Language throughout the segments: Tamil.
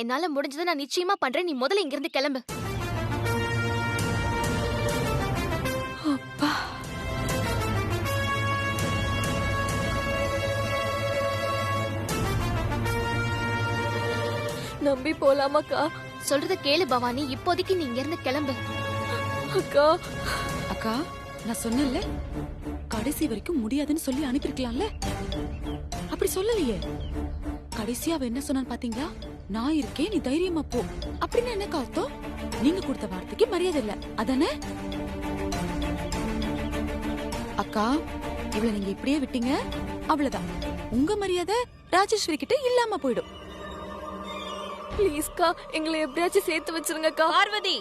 என்னால முடிஞ்சதை நான் நிச்சயமா பண்றேன். நீ முதல்ல இங்க இருந்து கிளம்பு. அப்பா, நம்பி போலாமாக்கா? சொல்றத கேளு பவானி. இப்போதைக்கு நீ இங்க இருந்து கிளம்பு. அக்கா, அக்கா, நான் சொன்னேன்ல கடைசி வரைக்கும் முடியாதுன்னு சொல்லி அனுப்பிருக்கலாம்ல. அப்படி சொல்லலையே. கடைசியா அவ என்ன சொன்னான்னு பாத்தீங்களா? நான் இருக்கேன், நீ தைரியமா போ அப்படின்னு. என்ன அர்த்தம்? நீங்க கொடுத்த வார்த்தைக்கு மரியாதை இல்ல அதானே? அக்கா, இவளை நீங்க இப்படியே விட்டீங்க, அவ்வளவுதான். உங்க மரியாதை ராஜேஸ்வரி கிட்ட இல்லாம போயிடும். ப்ளீஸ்க்கா, எங்களை எப்படியாச்சும் சேர்த்து வச்சிருங்கக்கா. பார்வதி,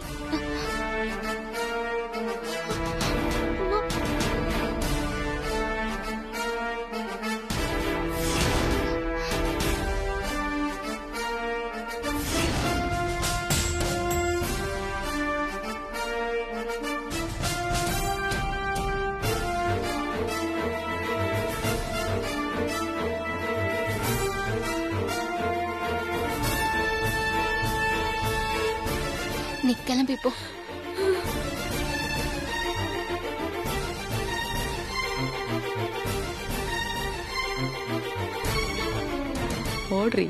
நீ கிளம்பி போ. ஓடுறி.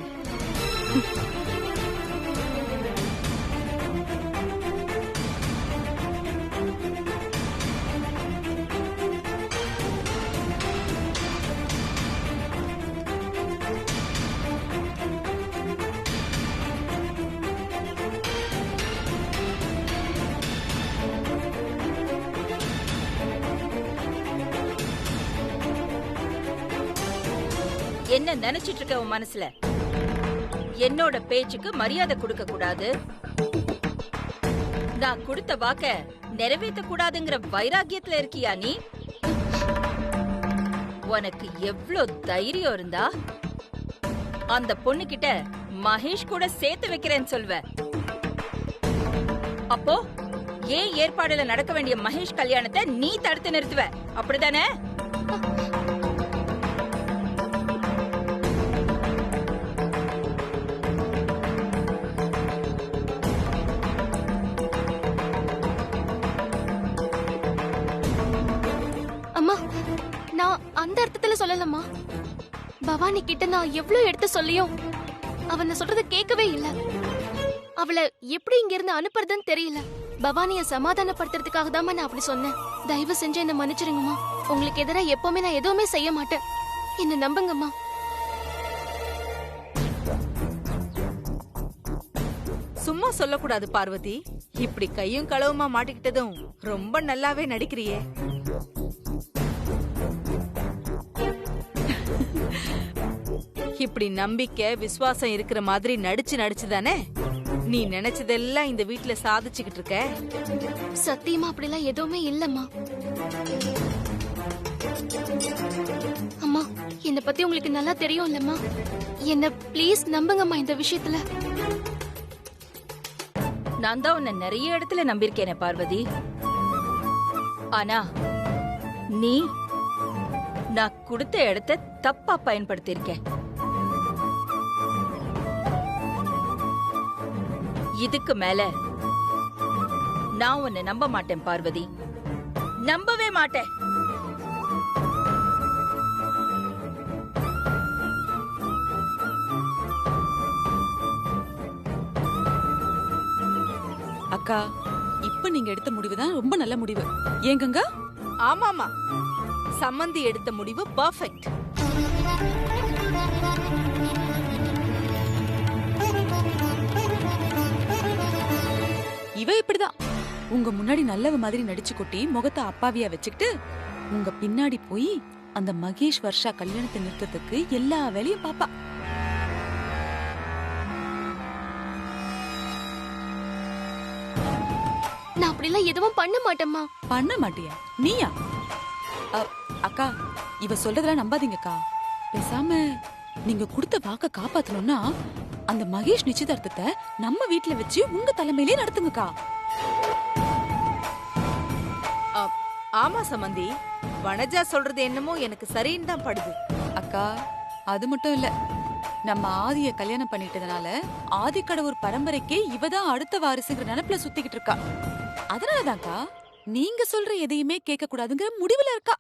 என்ன நினைச்சிட்டு இருக்க உன் மனசுல? என்னோட பேச்சுக்கு மரியாதை கொடுக்க கூடாது, நான் கொடுத்த வாக்க நிறைவேற்ற கூடாதுங்கிற வைராகியத்துல இருக்கியா நீ? உனக்கு எவ்ளோ தைரியம் இருந்தா அந்த பொண்ணு கிட்ட மகேஷ் கூட சேர்த்து வைக்கிறேன்னு சொல்வ? அப்போ ஏன் ஏற்பாடுல நடக்க வேண்டிய மகேஷ் கல்யாணத்தை நீ தடுத்து நிறுத்துவ, அப்படிதானே? நான் அந்த அர்த்தத்துல சொல்லலம்மா. பவானி கிட்ட நான் எவ்வளவு எடுத்து சொல்லியும் அவன் சொல்றத கேட்கவே இல்ல. அவளை எப்படி இங்க இருந்து அனுப்புறதுன்னு தெரியல. பவானிய சமாதானப்படுத்துறதுக்காக தான் நான் அப்படி சொன்னேன். தயவு செஞ்சு என்ன மன்னிச்சிருங்கம்மா. உங்களுக்கு எதிரா எப்பவுமே நான் எதுவுமே செய்ய மாட்டேன். என்ன நம்புங்கம்மா. சும்மா சொல்லக்கூடாது பார்வதி. இப்படி கையும் களவுமா மாட்டிக்கிட்டதும் ரொம்ப நல்லாவே நடிக்கிறியே. இப்படி நம்பிக்கை விசுவாசம் இருக்கிற மாதிரி நடிச்சுதானே நீ நினைச்சதெல்லாம் இந்த வீட்டுல சாதிச்சுக்கிட்டு இருக்க. சத்தியமா அப்படிலாம் எதுவுமே இல்லம்மா. அம்மா, என்ன பத்தி உங்களுக்கு நல்லா தெரியும் இல்லம்மா. என்ன ப்ளீஸ் நம்புங்கம்மா இந்த விஷயத்துல. நான் தான் உன்னை நிறைய இடத்துல நம்பியிருக்கேனே பார்வதி. ஆனா நீ நான் கொடுத்த இடத்த தப்பா பயன்படுத்தியிருக்க. இதுக்கு மேல நான் உன்னை நம்ப மாட்டேன் பார்வதி, நம்பவே மாட்டேன். அக்கா, இப்ப நீங்க எடுத்த முடிவுதான் ரொம்ப நல்ல முடிவு. ஏங்கங்க? ஆமாமா, சம்மந்தி எடுத்த முடிவு பெர்ஃபெக்ட். இவ இப்படிதான் உங்க முன்னாடி நல்லவ மாதிரி நடிச்சு கொட்டி முகத்தை அப்பாவியா வச்சுக்கிட்டு உங்க பின்னாடி போய் அந்த மகேஷ் வர்ஷா கல்யாணத்தை நிறுத்தத்துக்கு எல்லா வேலையும் பாப்பா. நான் அப்படிலாம் எதுவும் பண்ண மாட்டேம்மா. பண்ண மாட்டியா? நீயா? அக்கா, இவ சொல்றதெல்லாம் நம்பாதீங்கக்கா. பேசாம நீங்க கொடுத்த வாக்க காப்பாத்தணும்னா அந்த மகேஷ் நிச்சயதார்த்தத்தை நம்ம வீட்டுல வச்சு உங்க தலைமையிலே நடத்துங்கக்கா. ஆமா சம்மந்தி, வனஜா சொல்றது என்னமோ எனக்கு சரின்னு தான் படுது. அக்கா, அது மட்டும் இல்ல, நம்ம ஆதிய கல்யாணம் பண்ணிட்டதுனால ஆதிக்கடவுர் பரம்பரைக்கே இவதான் அடுத்த வாரிசுங்கிற நினைப்புல சுத்திக்கிட்டு இருக்கா. அதனாலதான்க்கா நீங்க சொல்ற எதையுமே கேட்க கூடாதுங்கிற முடிவுல இருக்கா.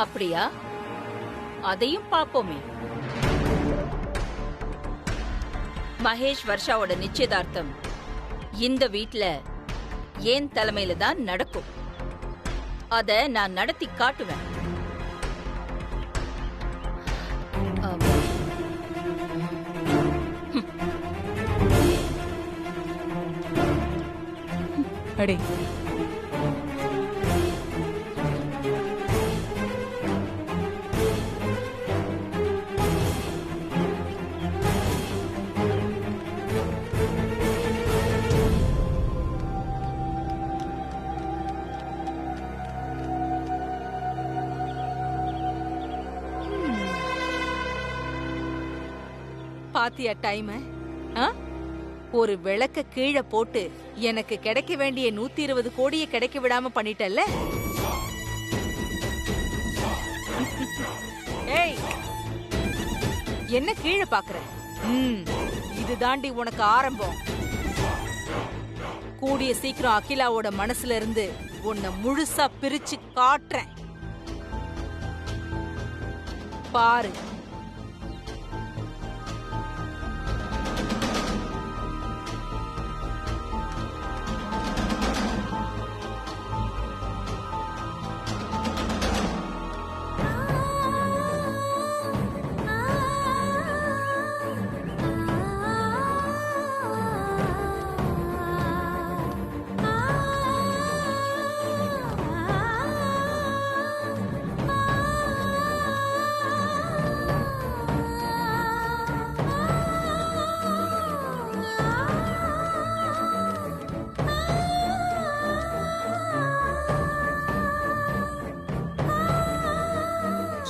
அப்படியா? அதையும் பாப்போமே. மகேஷ் வர்ஷாவோட நிச்சயதார்த்தம் இந்த வீட்ல ஏன் தலைமையில தான் நடக்கும். அத நான் நடத்தி காட்டுவேன். அடே பாத்தியா டைம்? ஒரு விளக்க கீழே போட்டு எனக்கு கிடைக்க வேண்டிய 120 கோடியை கிடைக்க விடாம பண்ணிட்டல்ல. ஏய், என்ன கீழே பாக்குற? இது தாண்டி உனக்கு ஆரம்பம். கூடிய சீக்கிரம் அகிலாவோட மனசுல இருந்து உன்னை முழுசா பிரிச்சு காட்டுறேன். பாரு.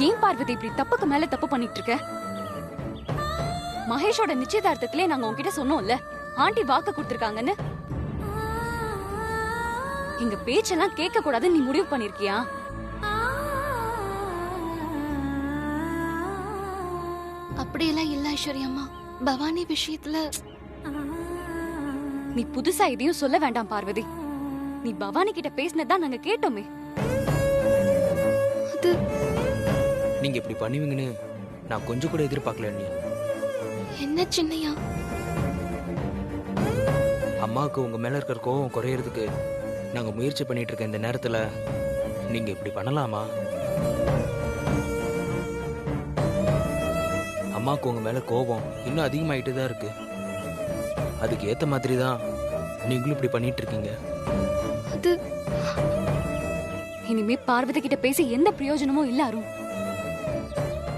ஏன் பார்வதி இப்படி தப்புக்கு மேல தப்பு பண்ணிட்டு இருக்க? மகேஷோட நிச்சயதார்த்தத்திலே நாங்க உன்கிட்ட சொன்னோம்ல, ஆண்டி வாக்கு கொடுத்திருக்காங்கன்னு. எங்க பேச்செல்லாம் கேட்க கூடாதுன்னு நீ முடிவு பண்ணிருக்கியா? அப்படியெல்லாம் இல்ல ஐஸ்வர்யா அம்மா. பவானி விஷயத்துல நீ புதுசா எதையும் சொல்ல வேண்டாம் பார்வதி. நீ பவானி கிட்ட பேசினதான் நாங்க கேட்டோமே. அது நீங்க இப்படி பண்ணுவீங்கன்னு நான் கொஞ்சம் கூட எதிர்பார்க்கல. நீ என்ன சின்னையா? அம்மாவுக்கு உங்க மேல இருக்கிற கோவம் குறையறதுக்கு நாங்க முயற்சி பண்ணிட்டு இருக்க இந்த நேரத்துல நீங்க இப்படி பண்ணலாமா? அம்மாவுக்கு உங்க மேல கோபம் இன்னும் அதிகமாயிட்டு தான் இருக்கு. அதுக்கு ஏத்த மாதிரி தான் நீங்களும் இப்படி பண்ணிட்டு இருக்கீங்க. அது இனிமே பார்வதி கிட்ட பேசி எந்த பிரயோஜனமும் இல்ல அருண்.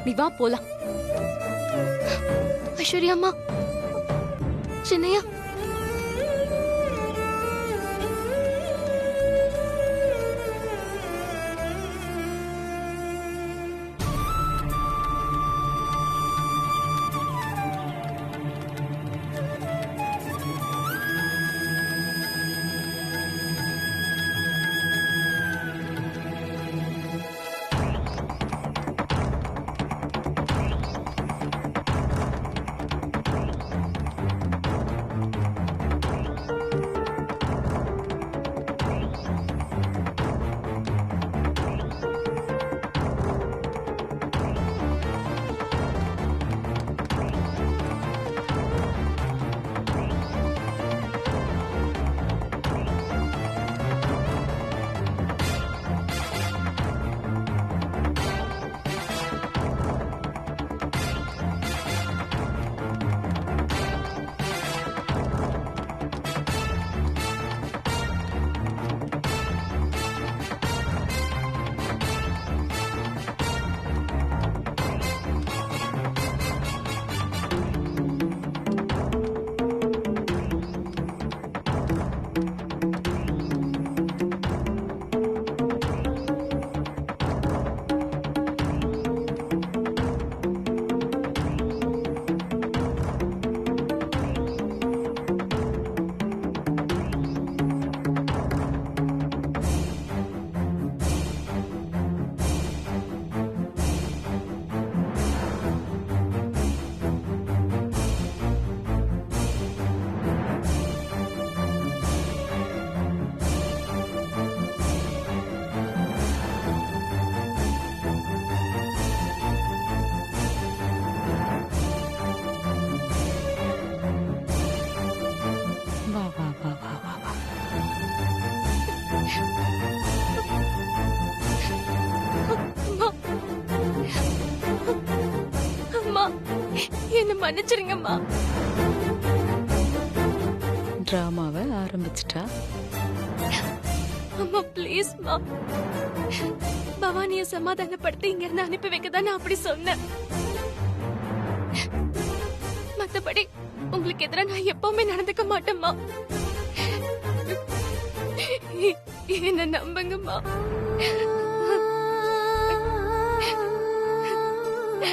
நீ வா போலாம். ஐஸ்வர்யா அம்மா, சின்னையா மன்னிச்சிருங்கம்மா. டிராமாவை ஆரம்பிச்சிட்டா. அம்மா ப்ளீஸ்மா. பவானிய சமாதானப்படுத்தி இங்க இருந்து அனுப்பி வைக்கதான் நான் அப்படி சொன்னேன். மத்தபடி உங்களுக்கு எதிராக நான் எப்பவுமே நடந்துக்க மாட்டேம்மா. என்ன நம்புங்கம்மா.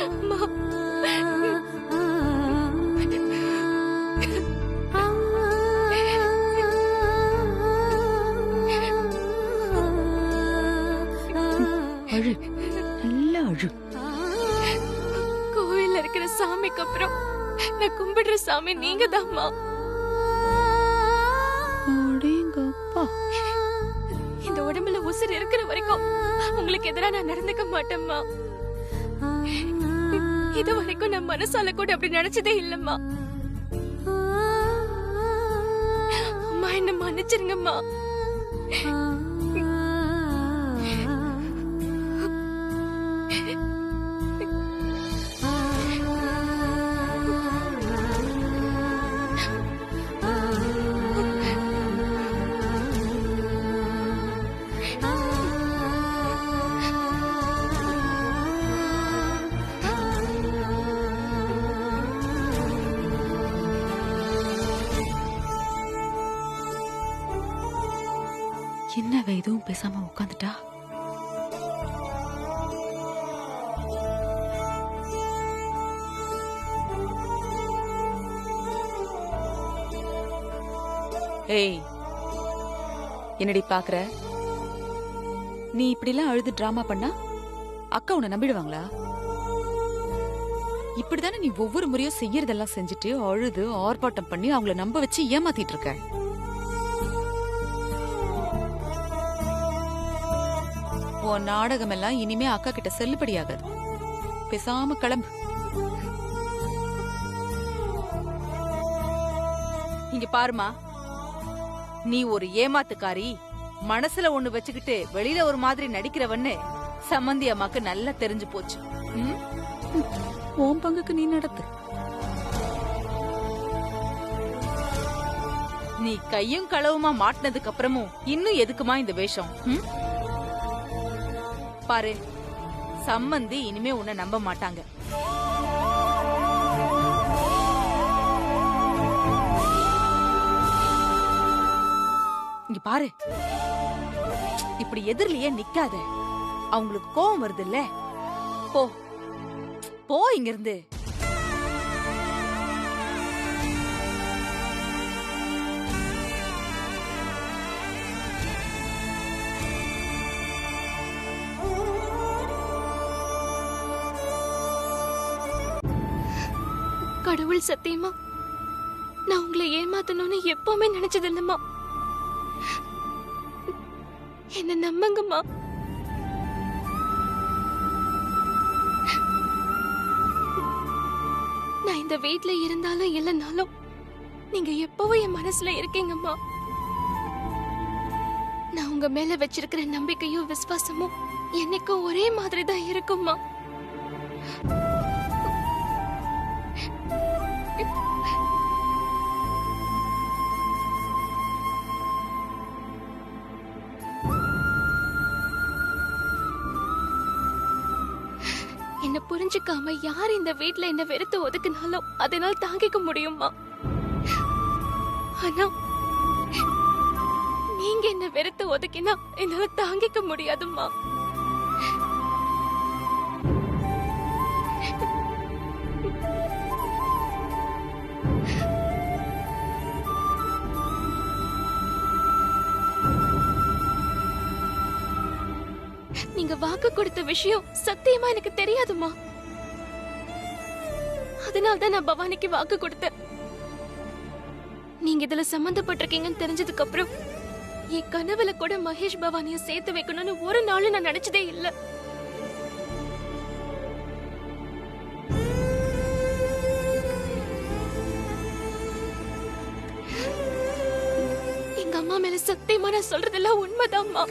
அம்மா. அழு, நல்லா அழு. கோவில்ல இருக்கிற சாமிக்கு அப்புறம் நான் கும்பிடுற சாமி நீங்க தான்மா. இந்த உடம்புல உசுர் இருக்கிற வரைக்கும் உங்களுக்கு எதிராக நான் நடந்துக்க மாட்டேம்மா. இது வரைக்கும் நான் மனசால கூட அப்படி நினைச்சதே இல்லம்மா. அம்மா என்ன மன்னிச்சிருங்கம்மா. என்னவ எதுவும் பேசாம உட்காந்துட்டா? ஏய், என்னடி பாக்குற? நீ இப்படிலாம் அழுது டிராமா பண்ணா அக்கா உன்னை நம்பிடுவாங்களா? இப்படிதானே நீ ஒவ்வொரு முறையும் செய்யறதெல்லாம் செஞ்சுட்டு அழுது ஆர்ப்பாட்டம் பண்ணி அவங்கள நம்ப வச்சு ஏமாத்திட்டு இருக்க. உன் நாடகம் எல்லாம் இனிமே அக்கா கிட்ட செல்லுபடியாகாது. பேசாம கிளம்பு. இங்க பாருமா, நீ ஒரு ஏமாத்துக்காரி, மனசுல ஒண்ணு வச்சுக்கிட்டு வெளியில ஒரு மாதிரி நடிக்கிறவன்னு சம்மந்தி அம்மாக்கு நல்லா தெரிஞ்சு போச்சு. உன் பங்குக்கு நீ நடத்து. நீ கையும் களவுமா மாட்டினதுக்கு அப்புறமும் இன்னும் எதுக்குமா இந்த வேஷம்? பாரு, சம்மந்தி இனிமே உன்னை நம்ப மாட்டாங்க. இங்க பாரு, இப்படி எதிரிலேயே நிக்காத. அவங்களுக்கு கோவம் வருது இல்ல, போ போ இங்க இருந்து. கடவுள் சத்தியமா நான் உங்களை ஏமாத்தணும்னு எப்பவுமே நினைச்சது இல்லம்மா. என்ன நம்புங்கம்மா. நான் இந்த வீட்ல இருந்தாலும் இல்லைனாலும் நீங்க எப்பவும் என் மனசுல இருக்கீங்கம்மா. நான் உங்க மேல வச்சிருக்கிற நம்பிக்கையும் விசுவாசமும் என்னைக்கும் ஒரே மாதிரி தான் இருக்கும்மா. என்ன புரிஞ்சுக்காம யார் இந்த வீட்ல என்ன வெறுத்து ஒதுக்குனாலும் அதனால தாங்கிக்க முடியுமா? ஆனா நீங்க என்ன வெறுத்து ஒதுக்கினா என்னால தாங்கிக்க முடியாதும்மா. நீங்க வாக்கு கொடுத்த விஷயம் சத்தியமா எனக்கு தெரியாதுமா. அதனால்தான் நான் பவானிக்கு வாக்கு கொடுத்தேன். நீங்க இதுல சம்பந்தப்பட்டிருக்கீங்கன்னு தெரிஞ்சதுக்கு அப்புறம் என் கனவுல கூட மகேஷ் பவானிய சேர்த்து வைக்கணும்னு ஒரு நாள் நான் நினைச்சதே இல்ல. எங்க அம்மா மேல சத்தியமா நான் சொல்றதெல்லாம் உண்மைதான்மா.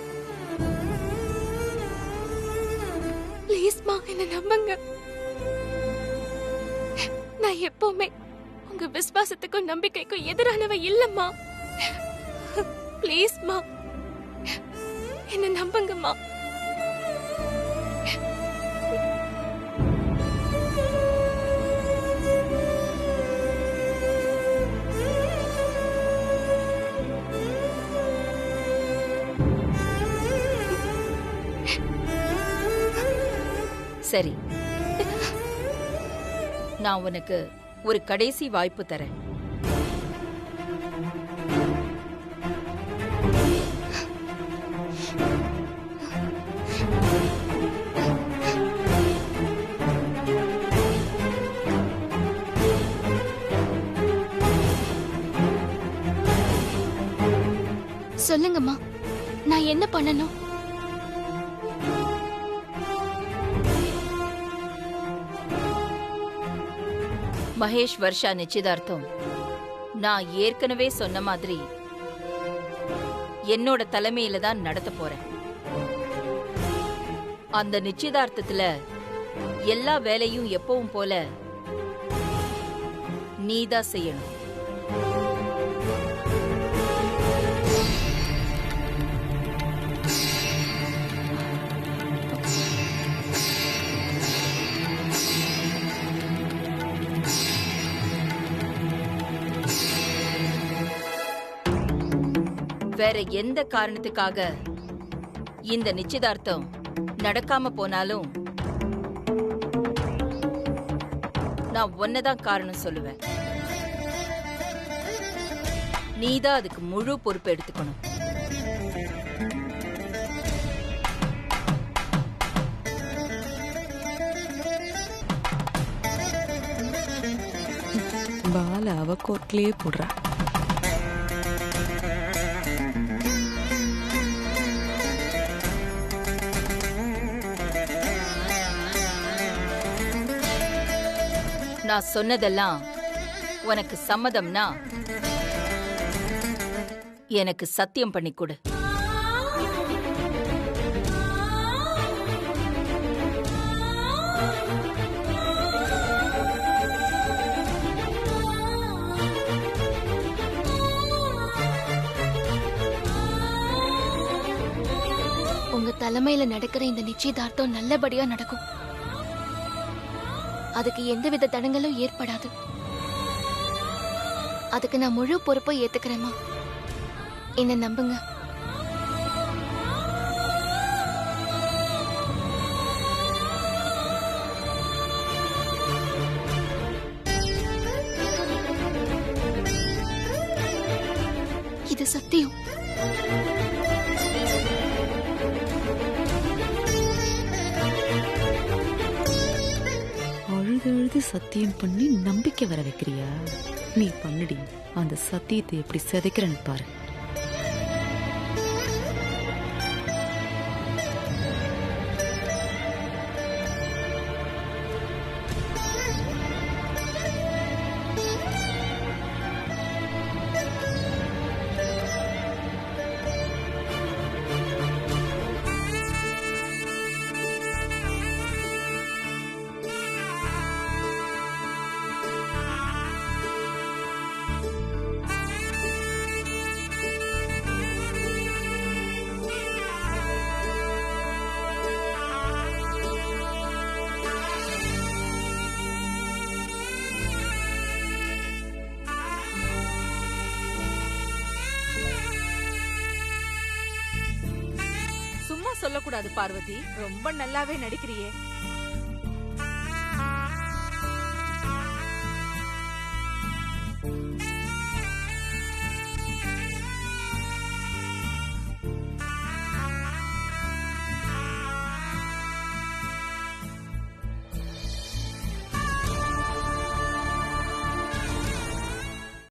ப்ளீஸ்மா என்ன நம்புங்க. நான் நான் எப்பவுமே உங்க விசுவாசத்துக்கும் நம்பிக்கைக்கும் எதிரானவ இல்லம்மா. ப்ளீஸ்மா, என்ன நம்புங்கம்மா. சரி, நான் உனக்கு ஒரு கடைசி வாய்ப்பு தரேன். சொல்லுங்கம்மா, நான் என்ன பண்ணணும்? மகேஷ் வர்ஷா நிச்சயதார்த்தம் நான் ஏற்கனவே சொன்ன மாதிரி என்னோட தலைமையில தான் நடத்த போறேன். அந்த நிச்சயதார்த்தத்துல எல்லா வேலையும் எப்பவும் போல நீதான் செய்யணும். வேற எந்த காரணத்துக்காக இந்த நிச்சயதார்த்தம் நடக்காம போனாலும் நான் ஒன்னதான் காரணம் சொல்லுவேன். நீதான் அதுக்கு முழு பொறுப்பு எடுத்துக்கணும். பால அவ கோட்லயே போடுறா. நான் சொன்னதெல்லாம் உனக்கு சம்மதம்னா எனக்கு சத்தியம் பண்ணி கொடு. உங்க தலைமையில நடக்கிற இந்த நிச்சயதார்த்தம் நல்லபடியா நடக்கும். அதுக்கு எந்தவித தடங்களும் ஏற்படாது. அதுக்கு நான் முழு பொறுப்பை ஏத்துக்கிறேம்மா. என்ன நம்புங்க. இது சத்தியம். அழுது சத்தியம் பண்ணி நம்பிக்கை வர வைக்கிறியா? நீ பண்ணுடி. அந்த சத்தியத்தை எப்படி சிதைக்கிறன்னு பாரு. சும்மா சொல்லக்கூடாது பார்வதி, ரொம்ப நல்லாவே நடிக்கிறியே.